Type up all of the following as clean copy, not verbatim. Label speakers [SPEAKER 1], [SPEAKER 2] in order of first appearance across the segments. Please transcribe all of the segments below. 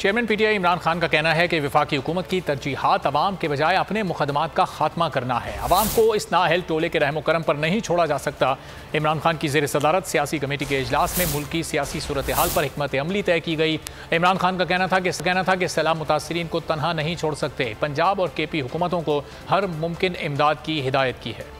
[SPEAKER 1] Chairman PTI Imran Khan का कहना है कि वफाकी हुकूमत की तरजीहात अवाम के बजाय अपने मुकदमात का खात्मा करना है। अवाम को इस नाअहल टोले के रहमो करम पर नहीं छोड़ा जा सकता। इमरान खान की ज़ेर सदारत सियासी कमेटी के इजलास में मुल्क की सियासी सूरत हाल पर हिकमत अमली तय की गई। इमरान खान का कहना था कि सैलाब मुतासरीन को तनहा नहीं छोड़ सकते। पंजाब और केपी हुकूमतों को हर मुमकिन इमदाद की हिदायत की है।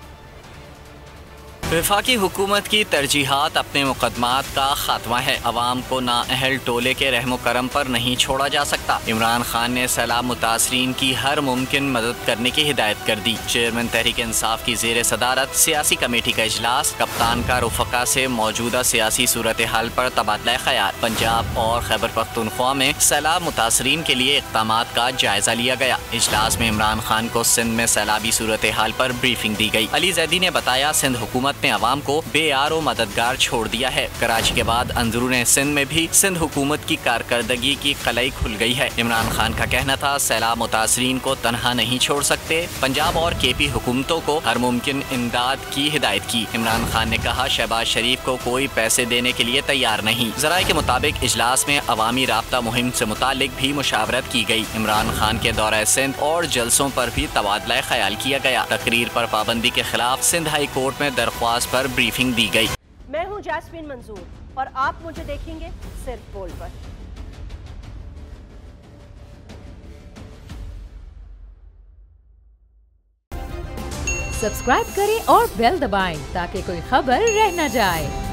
[SPEAKER 2] वफाकी हुकूमत की तरजीहात अपने मुकदमात का खात्मा है। अवाम को नाअहल टोले के रहमो करम पर नहीं छोड़ा जा सकता। इमरान खान ने सैलाब मुतासरीन की हर मुमकिन मदद करने की हिदायत कर दी। चेयरमैन तहरीक इंसाफ की ज़ेर सदारत सियासी कमेटी का इजलास, कप्तान का रुफ़का से मौजूदा सियासी सूरत हाल पर तबादला ख्याल। पंजाब और खैबर पख्तूनख्वा में सैलाब मुतासरीन के लिए इक़दामात का जायजा लिया गया। इजलास में इमरान खान को सिंध में सैलाबी सूरत हाल पर ब्रीफिंग दी गई। अली जैदी ने बताया, सिंध हुकूमत ने अवाम को बेआरो मददगार छोड़ दिया है। कराची के बाद अंदरूने सिंध में भी सिंध हुकूमत की कारकर्दगी की कलई खुल गई है। इमरान खान का कहना था, सैलाब मुतासरीन को तनहा नहीं छोड़ सकते। पंजाब और केपी हुकूमतों को हर मुमकिन इमदाद की हिदायत की। इमरान खान ने कहा, शहबाज शरीफ को कोई पैसे देने के लिए तैयार नहीं। ज़राए के मुताबिक इजलास में अवामी राब्ता मुहिम से मुतालिक भी मुशावरत की गई। इमरान खान के दौरे सिंध और जलसों पर भी तबादला ख्याल किया गया। तकरीर पर पाबंदी के खिलाफ सिंध हाई कोर्ट में दरख्वास्त पर ब्रीफिंग दी गई।
[SPEAKER 3] मैं हूं जैस्मीन मंजूर और आप मुझे देखेंगे सिर्फ बोल पर।
[SPEAKER 4] सब्सक्राइब करें और बेल दबाएं ताकि कोई खबर रह न जाए।